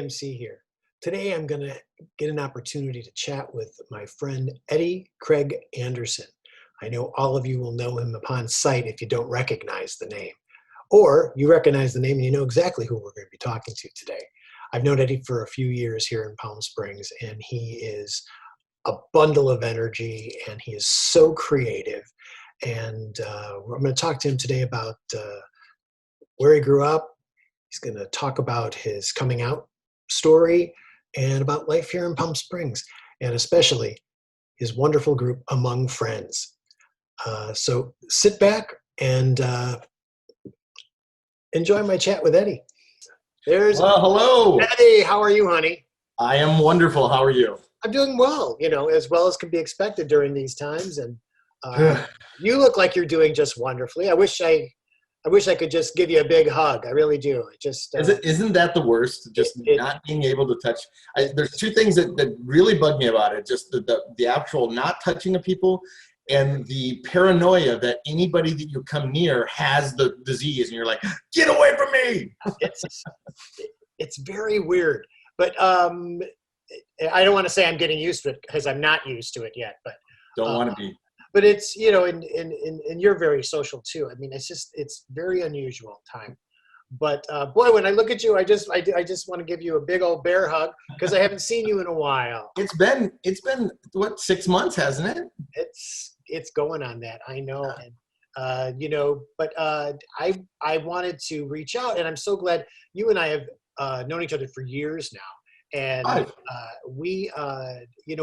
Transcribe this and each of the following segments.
KMC here. Today I'm going to get an opportunity to chat with my friend Eddie Kreg Anderson. I know all of you will know him upon sight if you don't recognize the name. Or you recognize the name and you know exactly who we're going to be talking to today. I've known Eddie for a few years here in Palm Springs, and he is a bundle of energy, and he is so creative. And I'm going to talk to him today about where he grew up. He's going to talk about his coming out story and about life here in Palm Springs, and especially his wonderful group Among Friends. So sit back and enjoy my chat with Eddie. There's hello. Eddie. How are you, honey? I am wonderful. How are you? I'm doing well, as well as can be expected during these times. And you look like you're doing just wonderfully. I wish I could just give you a big hug. I really do. It just Isn't that the worst? Just not being able to touch. There's two things that really bug me about it. Just the actual not touching of people, and the paranoia that anybody that you come near has the disease, and you're like, get away from me. It's very weird, but I don't want to say I'm getting used to it because I'm not used to it yet. But don't want to be. But it's and you're very social too. I mean, it's very unusual time. But boy, when I look at you, I just want to give you a big old bear hug because I haven't seen you in a while. It's been what, 6 months, hasn't it? It's going on that, I know. And but I wanted to reach out, and I'm so glad you and I have known each other for years now. And we see each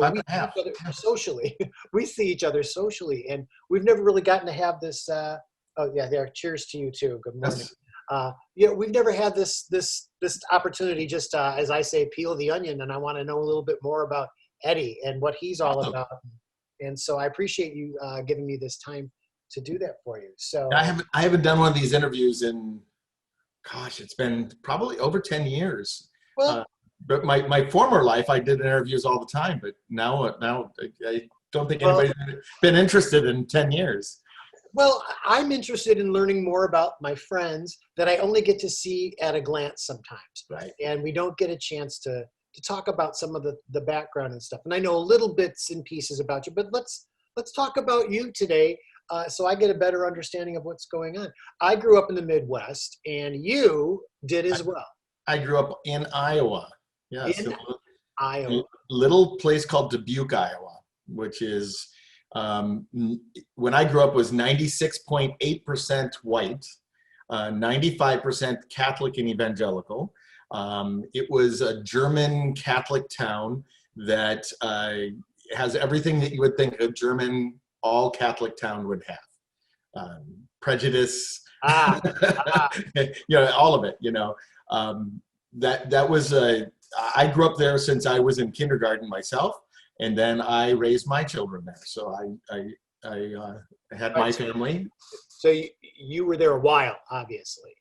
other socially. We see each other socially, and we've never really gotten to have this. Oh yeah, there. Cheers to you too. Good morning. Yes. We've never had this opportunity. Just as I say, peel the onion, and I want to know a little bit more about Eddie and what he's all about. And so I appreciate you giving me this time to do that for you. So I haven't done one of these interviews in, gosh, it's been probably over 10 years. Well. But my former life, I did interviews all the time. But now I don't think anybody's been interested in 10 years. Well, I'm interested in learning more about my friends that I only get to see at a glance sometimes. Right. And we don't get a chance to talk about some of the background and stuff. And I know little bits and pieces about you, but let's talk about you today so I get a better understanding of what's going on. I grew up in the Midwest, and you did as well. I grew up in Iowa. Yes, in Iowa. Little place called Dubuque, Iowa, which is, when I grew up, was 96.8% white, 95% Catholic and evangelical. It was a German Catholic town that has everything that you would think a German all Catholic town would have. Prejudice, all of it, that was I grew up there since I was in kindergarten myself, and then I raised my children there. So I had my family. So you were there a while, obviously.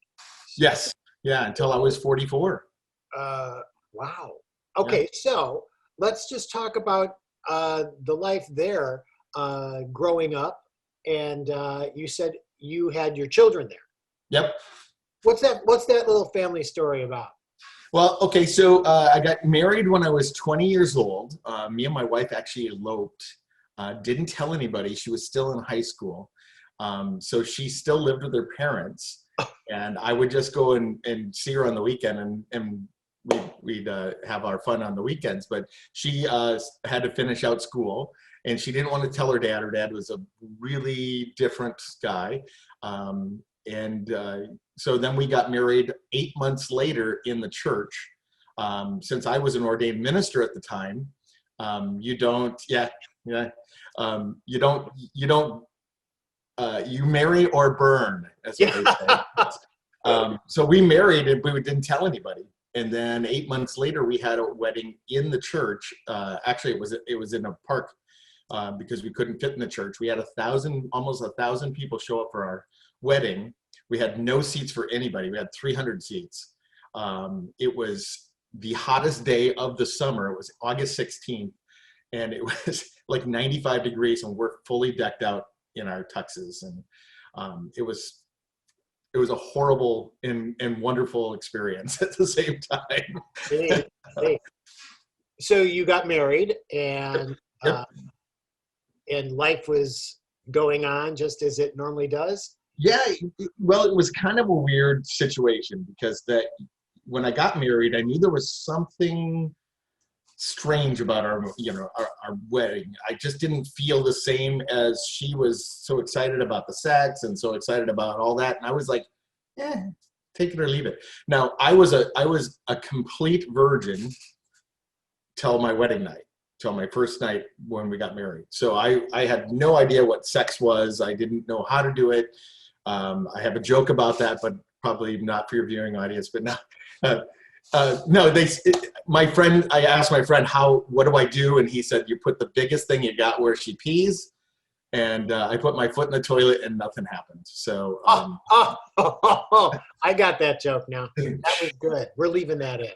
Yes. Yeah, until I was 44. Wow. Okay, yeah. So let's just talk about the life there growing up. And you said you had your children there. Yep. What's that little family story about? Well, okay, so I got married when I was 20 years old. Me and my wife actually eloped. Didn't tell anybody. She was still in high school. So she still lived with her parents. And I would just go and see her on the weekend, and we'd have our fun on the weekends. But she had to finish out school, and she didn't want to tell her dad. Her dad was a really different guy. So then we got married 8 months later in the church. Since I was an ordained minister at the time, you marry or burn, as what they say. So we married, and we didn't tell anybody. And then 8 months later, we had a wedding in the church. Actually, it was in a park because we couldn't fit in the church. We had almost 1,000 people show up for our wedding. We had no seats for anybody. We had 300 seats. It was the hottest day of the summer. It was August 16th, and it was like 95 degrees, and we're fully decked out in our tuxes. And it was it was a horrible and wonderful experience at the same time. See, see. So you got married, and Yep. and life was going on just as it normally does. Yeah, well, it was kind of a weird situation because that when I got married, I knew there was something strange about our wedding. I just didn't feel the same as she was so excited about the sex and so excited about all that. And I was like, take it or leave it. Now, I was a complete virgin till my wedding night, till my first night when we got married. So I had no idea what sex was. I didn't know how to do it. I have a joke about that, but probably not for your viewing audience. But no, no. I asked my friend, what do I do? And he said, you put the biggest thing you got where she pees. And I put my foot in the toilet and nothing happened. So I got that joke now. That was good. We're leaving that in.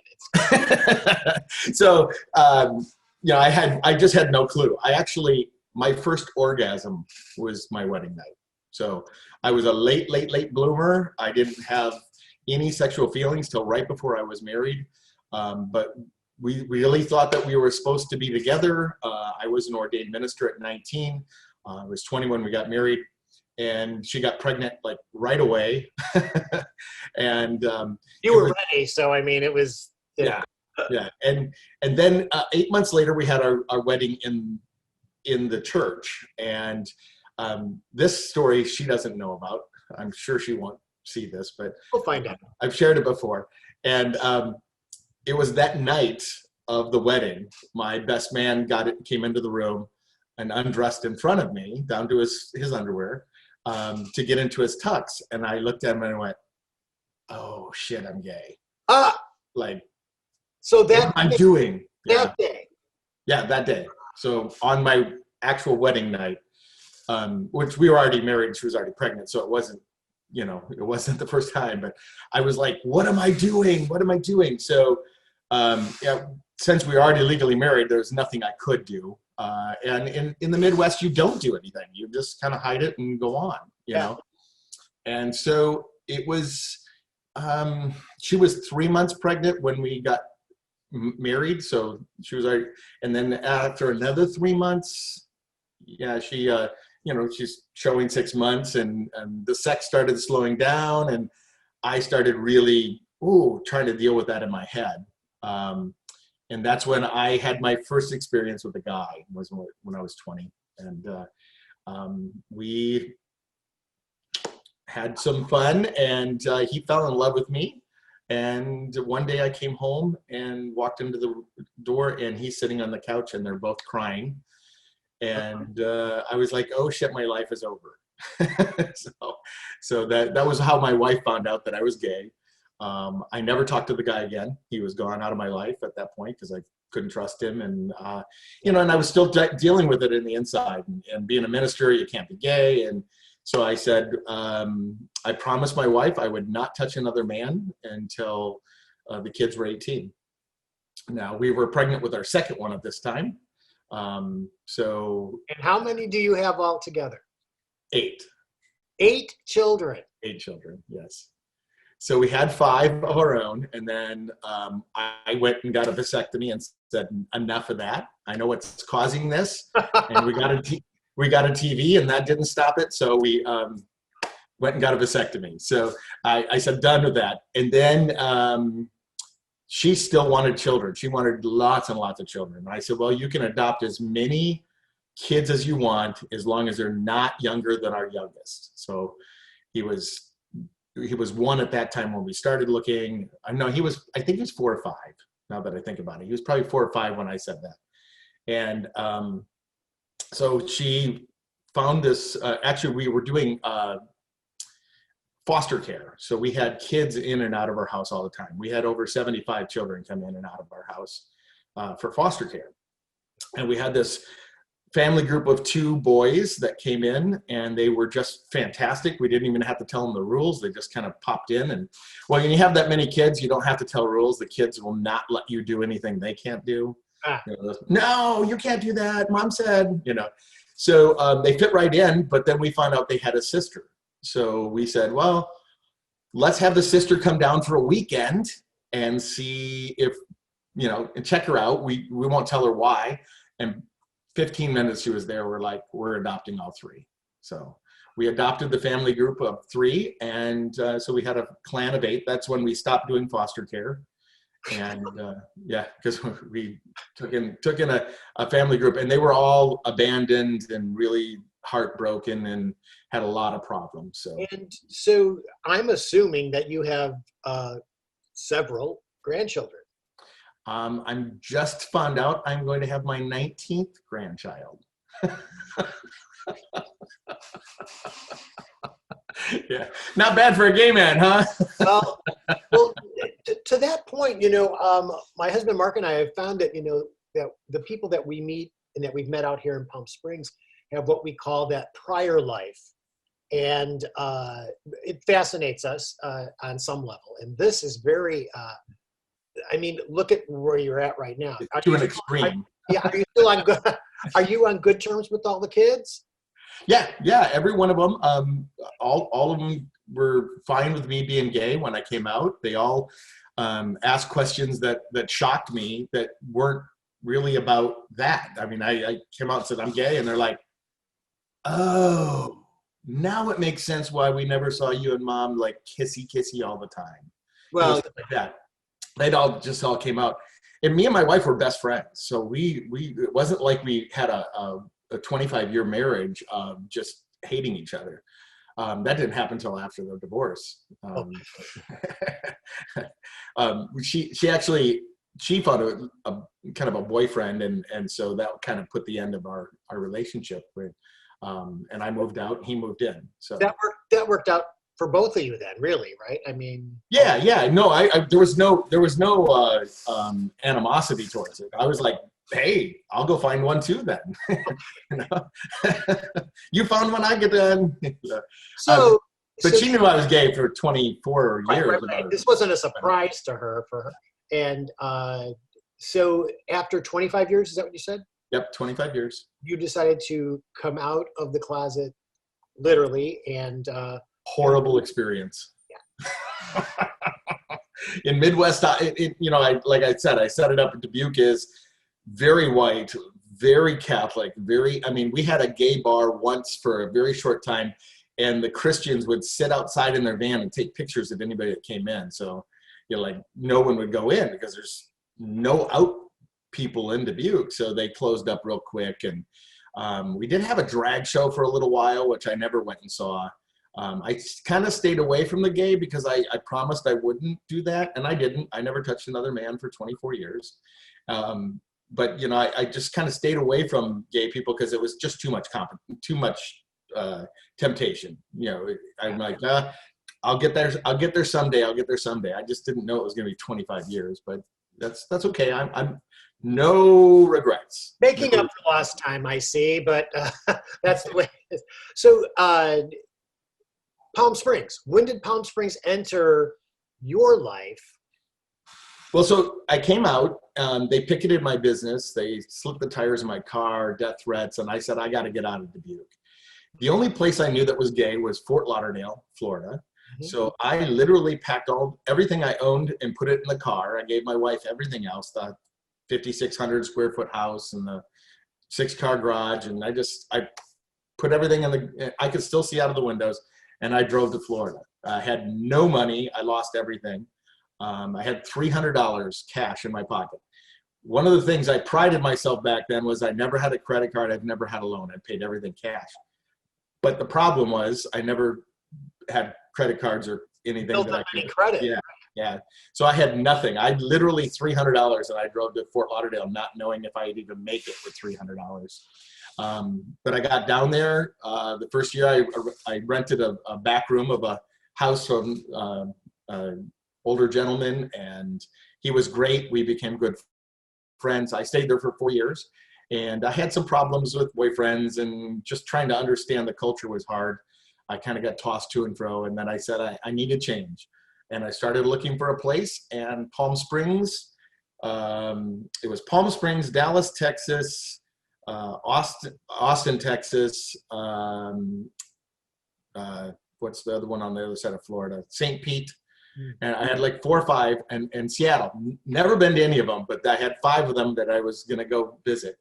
So I just had no clue. My first orgasm was my wedding night. So I was a late bloomer. I didn't have any sexual feelings till right before I was married. But we really thought that we were supposed to be together. I was an ordained minister at 19. I was 20 when we got married, and she got pregnant like right away. And you were ready, so I mean, it was yeah. And then 8 months later, we had our wedding in the church. And this story she doesn't know about. I'm sure she won't see this, but we'll find out. I've shared it before. And it was that night of the wedding. My best man came into the room and undressed in front of me down to his underwear to get into his tux. And I looked at him and I went, oh shit, I'm gay. So that what am I doing? That day. Yeah, that day. So on my actual wedding night, which we were already married and she was already pregnant. So it wasn't the first time, but I was like, what am I doing? What am I doing? So since we were already legally married, there was nothing I could do. And in the Midwest, you don't do anything. You just kind of hide it and go on, you know? And so it was, she was 3 months pregnant when we got married. So she was already, and then after another 3 months, she's showing 6 months and the sex started slowing down. And I started really, trying to deal with that in my head. And that's when I had my first experience with a guy, was when I was 20. And we had some fun, and he fell in love with me. And one day I came home and walked into the door, and he's sitting on the couch, and they're both crying. And I was like, oh shit, my life is over. So that was how my wife found out that I was gay. I never talked to the guy again. He was gone out of my life at that point because I couldn't trust him. And, and I was still dealing with it in the inside. And being a minister, you can't be gay. And so I said, I promised my wife I would not touch another man until the kids were 18. Now, we were pregnant with our second one at this time. And how many do you have all together? 8. 8 children. 8 children, yes. So we had 5 of our own, and then I went and got a vasectomy and said, enough of that. I know what's causing this. And we got a TV, and that didn't stop it. So we went and got a vasectomy. So I said, done with that. And then she still wanted children. She wanted lots and lots of children. And I said, well, you can adopt as many kids as you want, as long as they're not younger than our youngest. So he was 1 at that time when we started looking. I think he was 4 or 5, now that I think about it. He was probably 4 or 5 when I said that. And so she found this, actually we were doing foster care. So we had kids in and out of our house all the time. We had over 75 children come in and out of our house for foster care. And we had this family group of 2 boys that came in, and they were just fantastic. We didn't even have to tell them the rules. They just kind of popped in. And well, when you have that many kids, you don't have to tell rules. The kids will not let you do anything they can't do. No, you can't do that, Mom said, So they fit right in, but then we found out they had a sister. So we said, well, let's have the sister come down for a weekend and see if, you know, and check her out. We won't tell her why. And 15 minutes she was there, we're like, we're adopting all three. So we adopted the family group of three, and so we had a clan of 8. That's when we stopped doing foster care. And yeah, because we took in a family group, and they were all abandoned and really heartbroken and had a lot of problems. So, And so I'm assuming that you have several grandchildren. I'm just found out I'm going to have my 19th grandchild. Yeah, not bad for a gay man, huh? Well, to that point, you know, my husband Mark and I have found that, you know, that the people that we meet and that we've met out here in Palm Springs have what we call that prior life. And it fascinates us on some level. And this is very, I mean, look at where you're at right now. To an extreme. Yeah, are you still on good? Are you on good terms with all the kids? Yeah, every one of them. All of them were fine with me being gay when I came out. They all asked questions that shocked me, that weren't really about that. I mean, I came out and said I'm gay, and they're like, "Oh, now it makes sense why we never saw you and Mom like kissy all the time." Well, stuff like that. They'd all came out, and me and my wife were best friends. So we it wasn't like we had a 25-year marriage of just hating each other. That didn't happen until after the divorce. She found a kind of a boyfriend, and so that kind of put the end of our relationship. And I moved out, and he moved in. So that worked out for both of you then, really, right? I mean, yeah. No, there was no animosity towards it. I was like, hey, I'll go find one too then. You know? You found one, I get done. So, but she knew I was gay for 24 years. Right. This wasn't a surprise to her, for her. And so after 25 years, is that what you said? Yep, 25 years. You decided to come out of the closet, literally, and horrible experience. Yeah. In Midwest, you know, like I said, I set it up at Dubuque is very white, very Catholic, I mean, we had a gay bar once for a very short time, and the Christians would sit outside in their van and take pictures of anybody that came in. So, you know, like no one would go in because there's no out people in Dubuque. So they closed up real quick. And we did have a drag show for a little while, which I never went and saw. I kind of stayed away from the gay because I promised I wouldn't do that. And I didn't. I never touched another man for 24 years. But, you know, I just kind of stayed away from gay people because it was just too much temptation. You know, I'm like, I'll get there someday. I just didn't know it was going to be 25 years, but that's okay. I'm no regrets. Making up for lost time, I see, but that's the way it is. So, Palm Springs. When did Palm Springs enter your life? Well, so I came out, they picketed my business, they slipped the tires of my car, death threats, and I said, I got to get out of Dubuque. The only place I knew that was gay was Fort Lauderdale, Florida. Mm-hmm. So I literally packed everything I owned and put it in the car. I gave my wife everything else, the 5,600 square foot house and the 6-car garage. And I put everything I could still see out of the windows, and I drove to Florida. I had no money. I lost everything. I had $300 cash in my pocket. One of the things I prided myself back then was I never had a credit card. I've never had a loan. I paid everything cash. But the problem was I never had credit cards or anything. Built up any credit. Yeah. So I had nothing. I literally $300, and I drove to Fort Lauderdale not knowing if I'd even make it with $300. But I got down there. The first year I rented a back room of a house from older gentleman, and he was great. We became good friends. I stayed there for 4 years, and I had some problems with boyfriends, and just trying to understand the culture was hard. I kind of got tossed to and fro, and then I said I need a change, and I started looking for a place. And Palm Springs, it was Palm Springs, Dallas, Texas, Austin, Texas, what's the other one on the other side of Florida? St. Pete. Mm. And I had like 4 or 5, and Seattle. Never been to any of them, but I had 5 of them that I was going to go visit.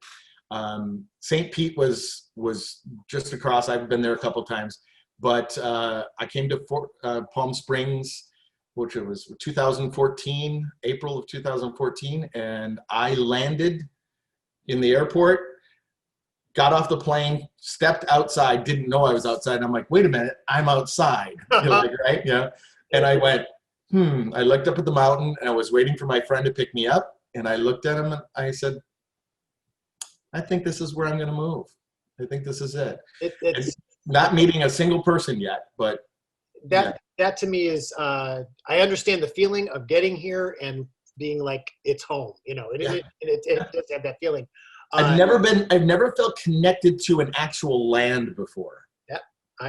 St. Pete was just across. I've been there a couple of times, but I came to Palm Springs, which it was 2014, April of 2014, and I landed in the airport, got off the plane, stepped outside, didn't know I was outside. And I'm like, wait a minute, I'm outside. You're like, right? Yeah. And I went, I looked up at the mountain, and I was waiting for my friend to pick me up. And I looked at him and I said, I think this is where I'm going to move. I think this is it. It's not meeting a single person yet, but that to me is, I understand the feeling of getting here and being like, it's home, you know, it does have that feeling. I've never felt connected to an actual land before.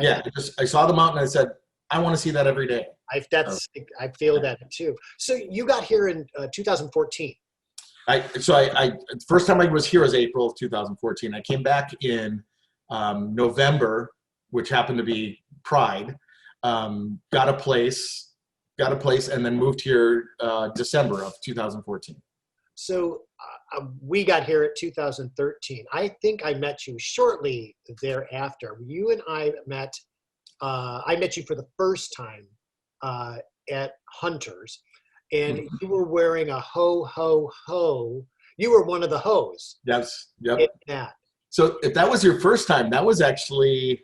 Yeah. I saw the mountain and I said, I want to see that every day. I feel that too. So you got here in 2014. First time I was here was April of 2014. I came back in November, which happened to be Pride. Got a place, and then moved here December of 2014. So we got here at 2013. I think I met you shortly thereafter. You and I met you for the first time at Hunter's, and you were wearing a ho, ho, ho. You were one of the hoes. Yes. Yep. So if that was your first time, that was actually,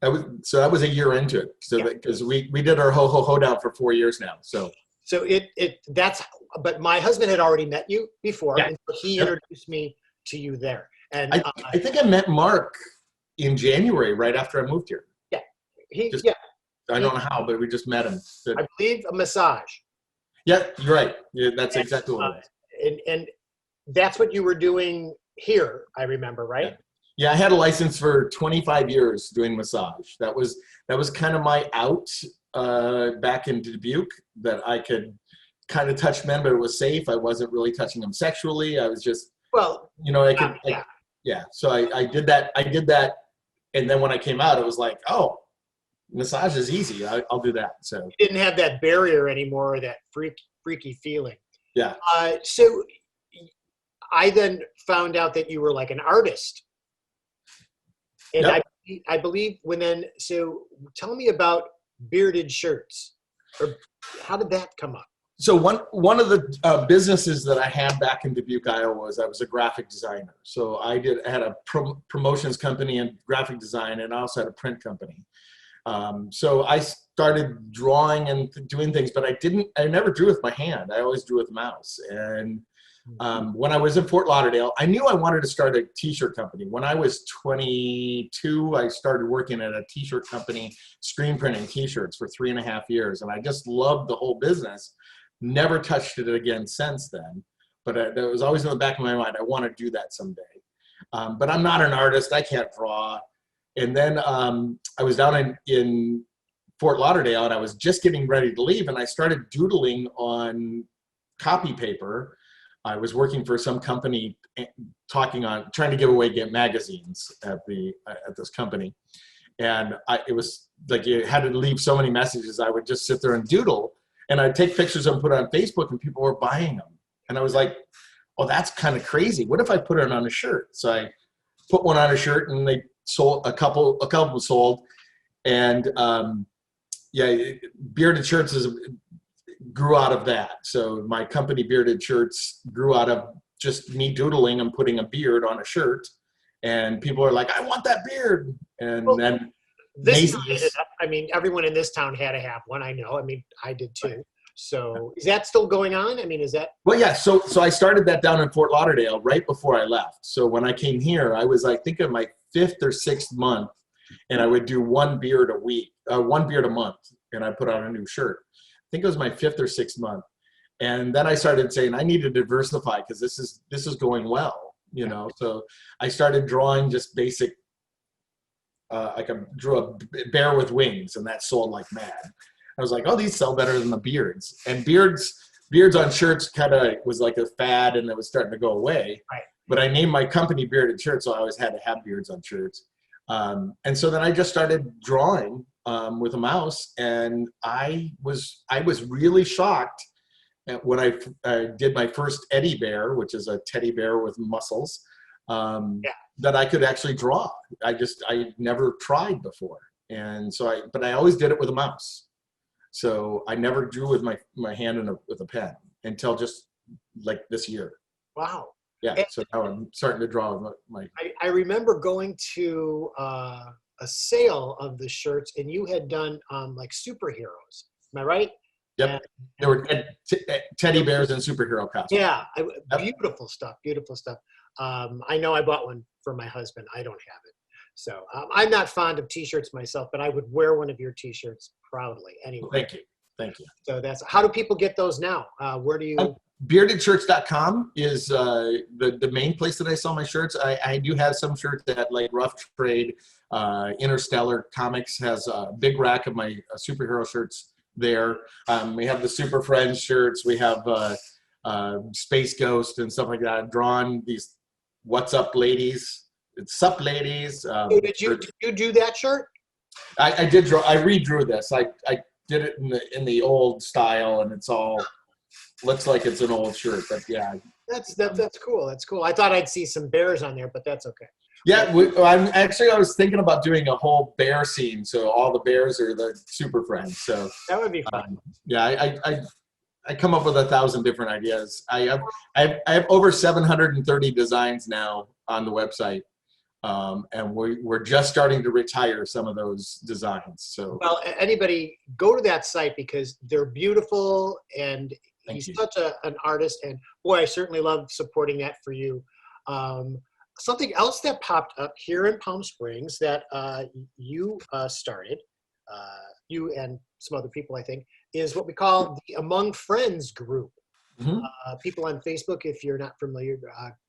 that was a year into it. So because we did our ho, ho, ho down for 4 years now. So but my husband had already met you before, and so he introduced me to you there. And I think I met Mark in January, right after I moved here. Yeah. I don't know how, but we just met him. I believe a massage. Yeah, you're right. Yeah, that's exactly what it was. And that's what you were doing here, I remember, right? Yeah, I had a license for 25 years doing massage. That was kind of my out back in Dubuque, that I could kind of touch men, but it was safe. I wasn't really touching them sexually. I was just, So I did that. And then when I came out, it was like, oh, massage is easy. I'll do that. So you didn't have that barrier anymore, or that freaky feeling. Yeah. So I then found out that you were like an artist. And I believe so tell me about bearded shirts, or how did that come up? So one of the businesses that I had back in Dubuque, Iowa, was I was a graphic designer. So I had a promotions company and graphic design, and I also had a print company. So I started drawing and doing things, but I never drew with my hand. I always drew with a mouse. And when I was in Fort Lauderdale, I knew I wanted to start a t-shirt company. When I was 22, I started working at a t-shirt company, screen printing t-shirts for 3.5 years. And I just loved the whole business. Never touched it again since then. But it was always in the back of my mind, I want to do that someday. But I'm not an artist. I can't draw. And then I was down in Fort Lauderdale, and I was just getting ready to leave, and I started doodling on copy paper. I was working for some company trying to give away magazines at this company. And it was like, you had to leave so many messages. I would just sit there and doodle, and I'd take pictures and put it on Facebook, and people were buying them. And I was like, oh, that's kind of crazy. What if I put it on a shirt? So I put one on a shirt, and they sold a couple sold. And bearded shirts grew out of that. So my company, Bearded Shirts, grew out of just me doodling and putting a beard on a shirt. And people are like, I want that beard. And then everyone in this town had to have one. I know. I mean, I did too. So is that still going on? I mean, is that? Well, yeah. So I started that down in Fort Lauderdale right before I left. So when I came here, I was, I think, in my 5th or 6th month, and I would do one beard a week, one beard a month, and I put on a new shirt. I think it was my 5th or 6th month. And then I started saying, I need to diversify, because this is going well, you know? So I started drawing just basic, I drew a bear with wings, and that sold like mad. I was like, oh, these sell better than the beards. And beards on shirts kind of was like a fad, and it was starting to go away. Right. But I named my company Bearded Shirts, so I always had to have beards on shirts. And so then I just started drawing with a mouse, and I was really shocked when I did my first Eddie bear, which is a teddy bear with muscles, that I could actually draw. I never tried before, and so but I always did it with a mouse. So I never drew with my hand with a pen until just like this year. Wow. Yeah. And so now I'm starting to draw with my. I remember going to a sale of the shirts, and you had done like superheroes. Am I right? Yep. There were teddy bears and superhero costumes. Yeah. Yep. Beautiful stuff. Beautiful stuff. I know I bought one for my husband. I don't have it. So I'm not fond of T-shirts myself, but I would wear one of your T-shirts proudly anyway. Thank you. Thank you. So how do people get those now? Where do you? Beardedshirts.com is the main place that I sell my shirts. I do have some shirts at like Rough Trade. Interstellar Comics has a big rack of my superhero shirts there. We have the Super Friends shirts. We have Space Ghost and stuff like that. I've drawn these What's Up Ladies. It's Sup Ladies. Did you do that shirt? I did draw. I redrew this. I did it in the old style, and it's all looks like it's an old shirt. But yeah, that's cool. That's cool. I thought I'd see some bears on there, but that's okay. Yeah, I was thinking about doing a whole bear scene, so all the bears are the super friends. So that would be fun. Yeah, I come up with 1,000 different ideas. I have over 730 designs now on the website. And we're just starting to retire some of those designs. So, well, anybody go to that site because they're beautiful, and he's such an artist. And boy, I certainly love supporting that for you. Something else that popped up here in Palm Springs that you started, you and some other people, I think, is what we call the Among Friends group. Mm-hmm. People on Facebook, if you're not familiar,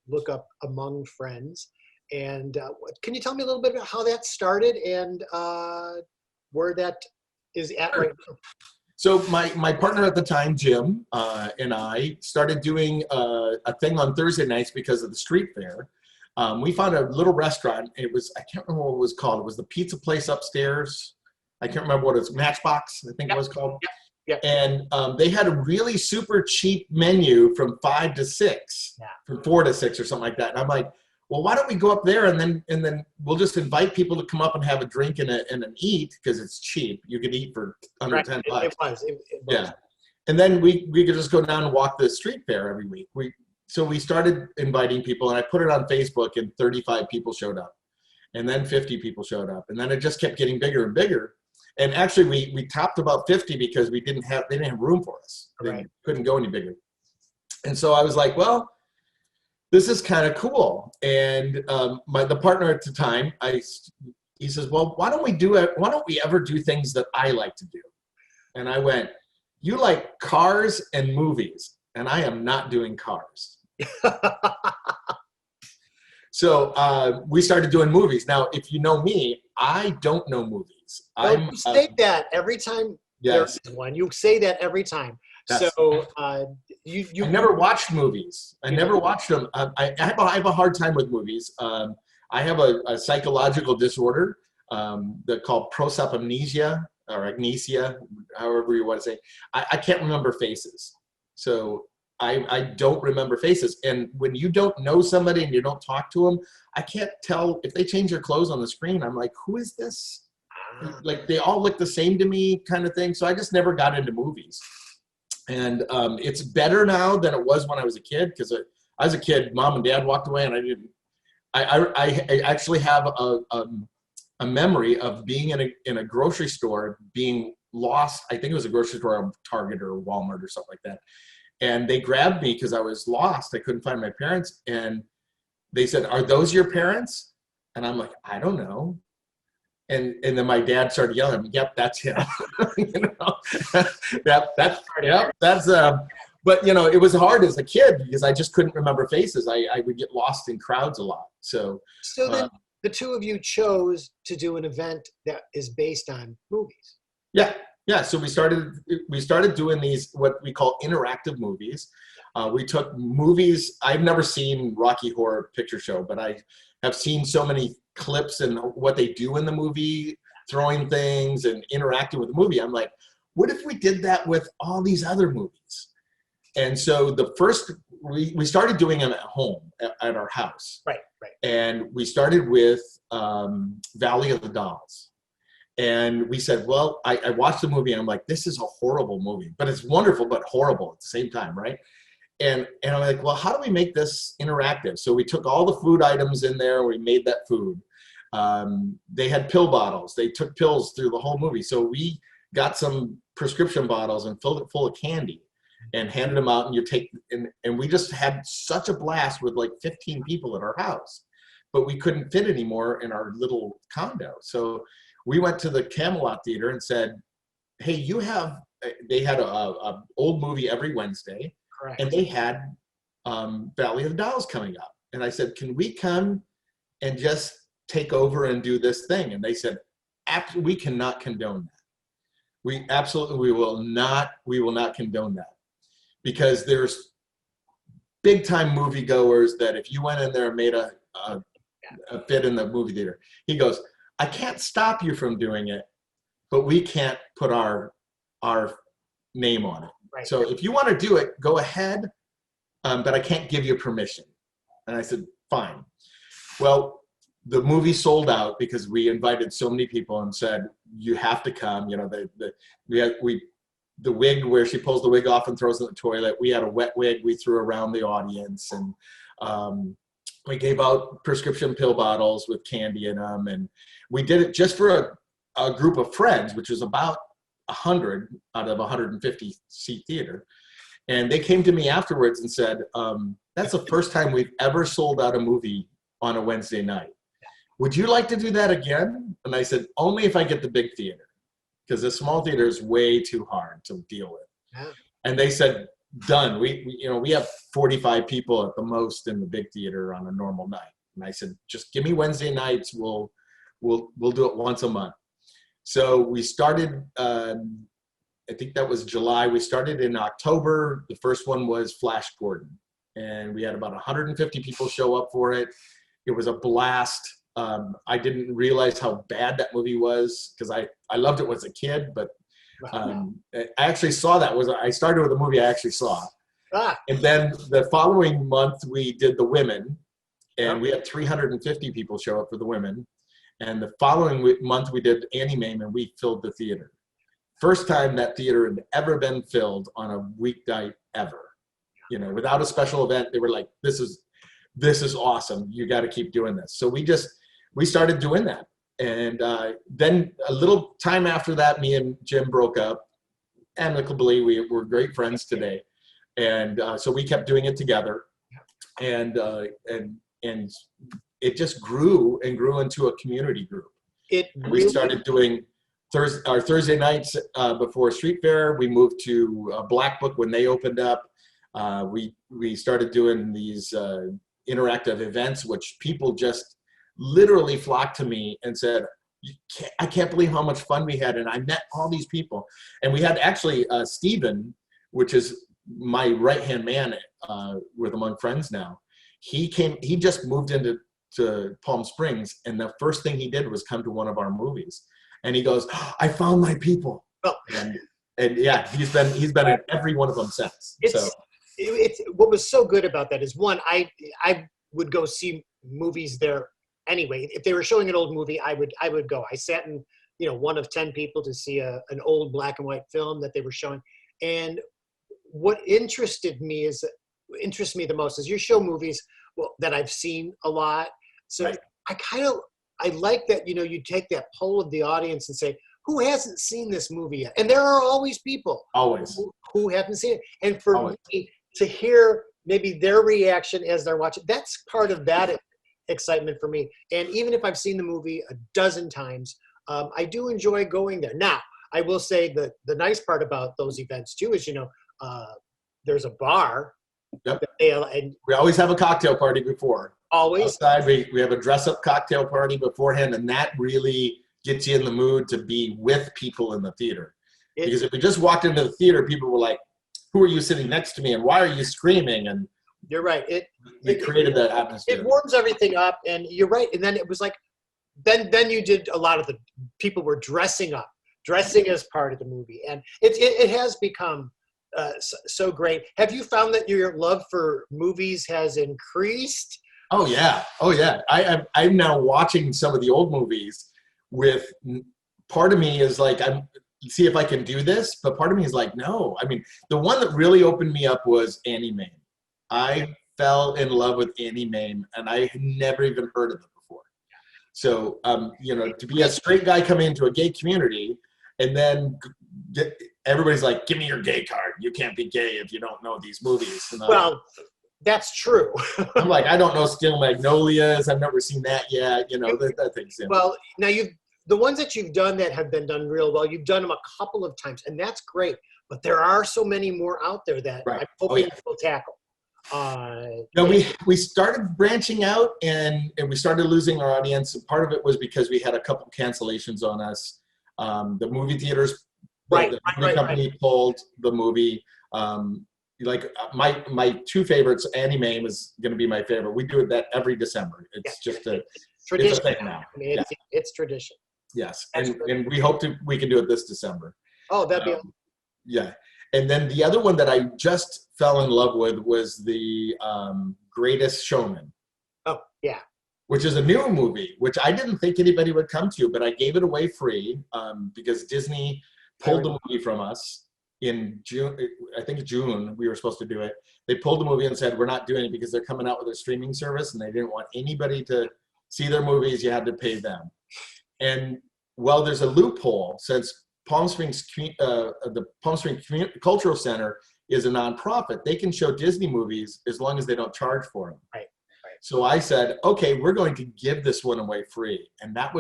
look up Among Friends. And can you tell me a little bit about how that started and where that is at right now? So my partner at the time, Jim, and I started doing a thing on Thursday nights because of the street fair. We found a little restaurant. I can't remember what it was called. It was the pizza place upstairs. I can't remember what it was. Matchbox, I think it was called. Yep. And they had a really super cheap menu from 5 to 6, from 4 to 6 or something like that. And I'm like, well, why don't we go up there and then we'll just invite people to come up and have a drink and an eat because it's cheap. You could eat for under $10. It was. Yeah. And then we could just go down and walk the street fair every week. So we started inviting people, and I put it on Facebook, and 35 people showed up. And then 50 people showed up. And then it just kept getting bigger and bigger. And actually we topped about 50 because they didn't have room for us. They couldn't go any bigger. And so I was like, well, this is kind of cool. And the partner at the time, he says, well, why don't we ever do things that I like to do? And I went, you like cars and movies, and I am not doing cars. So we started doing movies. Now, if you know me, I don't know movies. You say that every time there's one. You say that every time. Yes. So I never watched movies. I never watched them. I have a hard time with movies. I have a psychological disorder called prosopagnosia or agnesia, however you want to say. I can't remember faces. So I don't remember faces. And when you don't know somebody and you don't talk to them, I can't tell if they change their clothes on the screen. I'm like, who is this? Like they all look the same to me kind of thing. So I just never got into movies. And it's better now than it was when I was a kid, because I was a kid, mom and dad walked away, and I didn't. I actually have a memory of being in a grocery store, being lost. I think it was a grocery store, or Target or Walmart or something like that. And they grabbed me because I was lost. I couldn't find my parents, and they said, "Are those your parents?" And I'm like, "I don't know." And then my dad started yelling at me, "Yep, that's him." That's but you know, it was hard as a kid because I just couldn't remember faces. I would get lost in crowds a lot. So then the two of you chose to do an event that is based on movies. Yeah. So we started doing these, what we call interactive movies. We took movies. I've never seen Rocky Horror Picture Show, but I have seen so many clips and what they do in the movie throwing things and interacting with the movie. I'm like, what if we did that with all these other movies? And so the first, we started doing them at home, at our house. Right. And we started with Valley of the Dolls. And we said, well, I watched the movie and I'm like, this is a horrible movie, but it's wonderful, but horrible at the same time, right? And I'm like, well, how do we make this interactive? So we took all the food items in there, we made that food. They had pill bottles. They took pills through the whole movie. So we got some prescription bottles and filled it full of candy and handed them out, and you take, and we just had such a blast with like 15 people at our house, but we couldn't fit anymore in our little condo. So we went to the Camelot Theater and said, hey, they had a old movie every Wednesday. Correct. And they had Valley of the Dolls coming up. And I said, can we come and just take over and do this thing? And they said, we cannot condone that. We will not condone that. Because there's big time moviegoers that if you went in there and made a fit in the movie theater, he goes, I can't stop you from doing it, but we can't put our name on it. Right. So if you want to do it, go ahead, but I can't give you permission. And I said, fine. Well, the movie sold out because we invited so many people and said, you have to come. You know, the wig where she pulls the wig off and throws it in the toilet. We had a wet wig we threw around the audience, and we gave out prescription pill bottles with candy in them. And we did it just for a group of friends, which was about 100 out of 150 seat theater. And they came to me afterwards and said, that's the first time we've ever sold out a movie on a Wednesday night. Would you like to do that again? And I said, only if I get the big theater, because the small theater is way too hard to deal with. Yeah. And they said, done. We have 45 people at the most in the big theater on a normal night. And I said, just give me Wednesday nights. We'll do it once a month. So we started, I think that was July. We started in October. The first one was Flash Gordon. And we had about 150 people show up for it. It was a blast. I didn't realize how bad that movie was because I loved it as a kid, but I actually saw that. I started with a movie I actually saw. And then the following month we did The Women, and we had 350 people show up for The Women. And the following month we did Annie Mame, and we filled the theater. First time that theater had ever been filled on a weeknight ever. You know, without a special event, they were like, this is awesome. You got to keep doing this. So we started doing that. And then a little time after that, me and Jim broke up amicably. We're great friends today. And so we kept doing it together. And it just grew and grew into a community group. We started doing our Thursday nights before Street Fair. We moved to Black Book when they opened up. We started doing these interactive events, which people just literally flocked to me and said, I can't believe how much fun we had. And I met all these people. And we had actually Steven, which is my right-hand man with Among Friends now. He just moved into Palm Springs. And the first thing he did was come to one of our movies. And he goes, I found my people. Oh. And yeah, he's been in every one of them since. It's what was so good about that is, one, I would go see movies there anyway. If they were showing an old movie, I would go. I sat in, one of 10 people to see an old black and white film that they were showing. And what interests me the most is you show movies that I've seen a lot. So right. I like that, you take that poll of the audience and say, who hasn't seen this movie yet? And there are always people who haven't seen it. And for me to hear maybe their reaction as they're watching, that's part of that excitement for me. And even if I've seen the movie a dozen times, I do enjoy going there. Now, I will say that the nice part about those events too is, there's a bar. Yep. And we always have a cocktail party before. Always. Outside, we have a dress-up cocktail party beforehand, and that really gets you in the mood to be with people in the theater. Because if we just walked into the theater, people were like, who are you sitting next to me, and why are you screaming? And you're right. It created that atmosphere. It warms everything up, and you're right. And then it was like, then you did a lot of the people were dressing as part of the movie, and it has become so great. Have you found that your love for movies has increased? Oh yeah, oh yeah. I'm now watching some of the old movies with part of me is like I'm see if I can do this, but part of me is like no. I mean, the one that really opened me up was Annie Mame. I fell in love with Annie Mame, and I had never even heard of it before. So you know, to be a straight guy coming into a gay community, and then everybody's like, "Give me your gay card. You can't be gay if you don't know these movies." And Well, that's true. I'm like, I don't know Steel Magnolias. I've never seen that yet. You know, that thing's in. Well, now the ones that you've done that have been done real well, you've done them a couple of times, and that's great. But there are so many more out there that I'm hoping we'll tackle. No, we started branching out, and we started losing our audience. Part of it was because we had a couple cancellations on us. The movie theaters, the movie company pulled the movie. Like my two favorites, Annie Mame is going to be my favorite. We do that every December. It's just a tradition. It's a thing now. I mean, it's tradition. Yes, and we hope we can do it this December. Oh, that'd be yeah. And then the other one that I just fell in love with was the Greatest Showman. Oh yeah. Which is a new movie, which I didn't think anybody would come to, but I gave it away free because Disney pulled the movie from us. In June, I think June, we were supposed to do it. They pulled the movie and said, we're not doing it because they're coming out with a streaming service and they didn't want anybody to see their movies. You had to pay them. And well, there's a loophole since Palm Springs, the Palm Springs Cultural Center is a nonprofit. They can show Disney movies as long as they don't charge for them. Right. So I said, okay, we're going to give this one away free. And it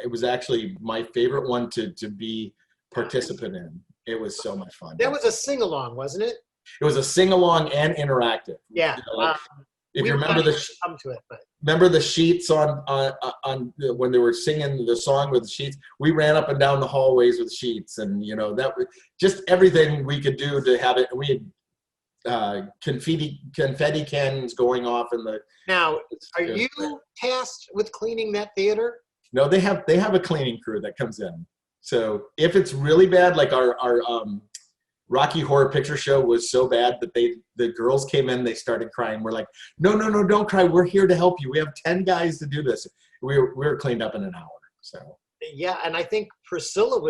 was actually my favorite one to be participant in. It was so much fun. That was a sing-along, wasn't it? It was a sing-along and interactive. Yeah. You know, like, if you remember remember the sheets on when they were singing the song with the sheets, we ran up and down the hallways with sheets, and you know that was just everything we could do to have it. We had confetti cannons going off in the. Now, are you tasked with cleaning that theater? No, they have a cleaning crew that comes in. So if it's really bad, like our Rocky Horror Picture Show was so bad that the girls came in, they started crying. We're like, no, don't cry. We're here to help you. We have 10 guys to do this. We were cleaned up in an hour. So yeah, and I think Priscilla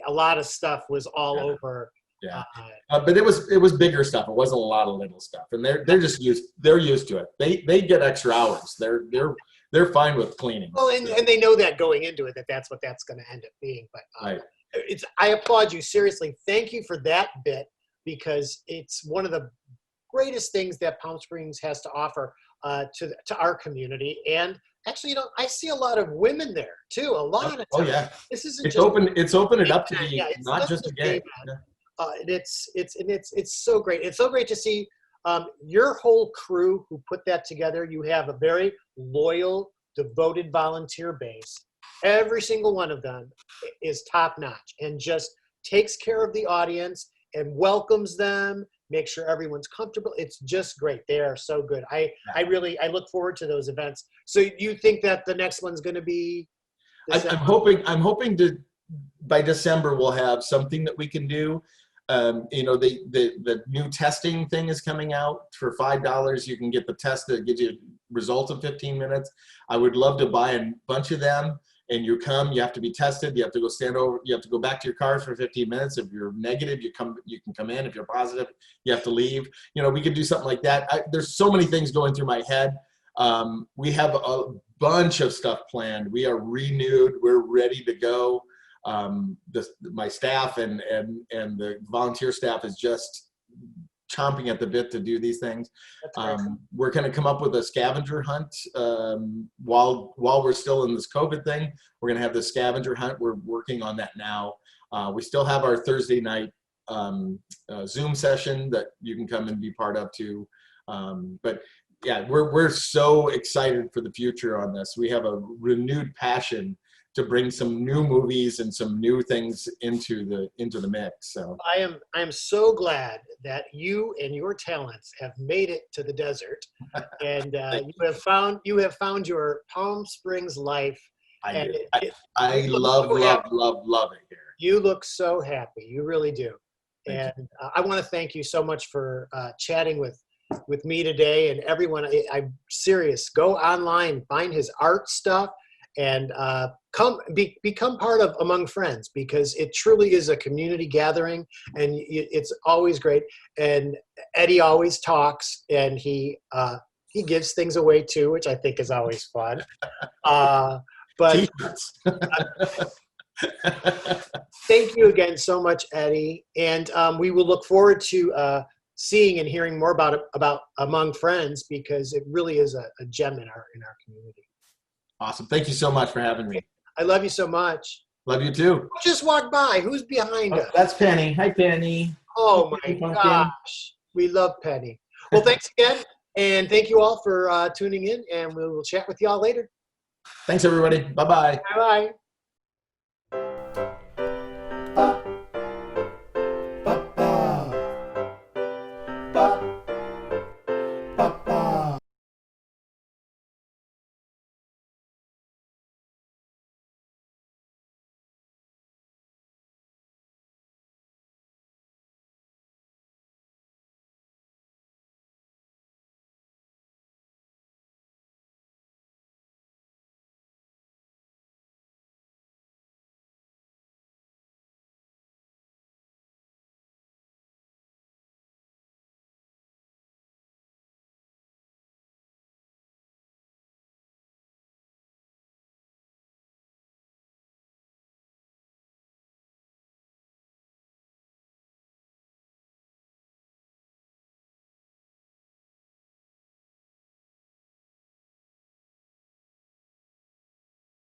a lot of stuff was all over. Yeah, but it was bigger stuff. It wasn't a lot of little stuff, and they're just used to it. They get extra hours. They're fine with cleaning. Well, and they know that going into it that's what that's going to end up being. But right. I applaud you, seriously. Thank you for that bit, because it's one of the greatest things that Palm Springs has to offer to our community. And actually, you know, I see a lot of women there too. A lot of times. Oh yeah. This isn't it's open it up to be not just a gay. It's so great. It's so great to see your whole crew who put that together. You have a very loyal, devoted volunteer base. Every single one of them is top notch and just takes care of the audience and welcomes them, make sure everyone's comfortable. It's just great. They are so good. I look forward to those events. So you think that the next one's going to be? I'm hoping to by December we'll have something that we can do. You know, the new testing thing is coming out. For $5 you can get the test that gives you results in 15 minutes. I would love to buy a bunch of them, and you have to be tested, you have to go stand over, you have to go back to your cars for 15 minutes. If you're negative, you can come in. If you're positive, you have to leave. You know, we could do something like that. There's so many things going through my head. We have a bunch of stuff planned. We are renewed, we're ready to go. My staff and the volunteer staff is just chomping at the bit to do these things. We're going to come up with a scavenger hunt while we're still in this COVID thing. We're going to have the scavenger hunt. We're working on that now. We still have our Thursday night Zoom session that you can come and be part of too. But yeah, we're so excited for the future on this. We have a renewed passion to bring some new movies and some new things into the mix. So I am so glad that you and your talents have made it to the desert, and you have found your Palm Springs life, I And do. I you look love, so love, happy. love, love it here. You look so happy. You really do. Thank you. And I want to thank you so much for chatting with me today and everyone. I'm serious. Go online, find his art stuff, and become part of Among Friends, because it truly is a community gathering, and it's always great. And Eddie always talks, and he gives things away too, which I think is always fun. But T-shirts. thank you again so much, Eddie. And we will look forward to seeing and hearing more about Among Friends, because it really is a gem in our community. Awesome. Thank you so much for having me. I love you so much. Love you too. Who just walked by? Who's behind us? That's Penny. Hi, Penny. Oh Hey, my Pumpkin. gosh. We love Penny. Well, thanks again. And thank you all for tuning in, and we will chat with you all later. Thanks, everybody. Bye-bye. Bye-bye.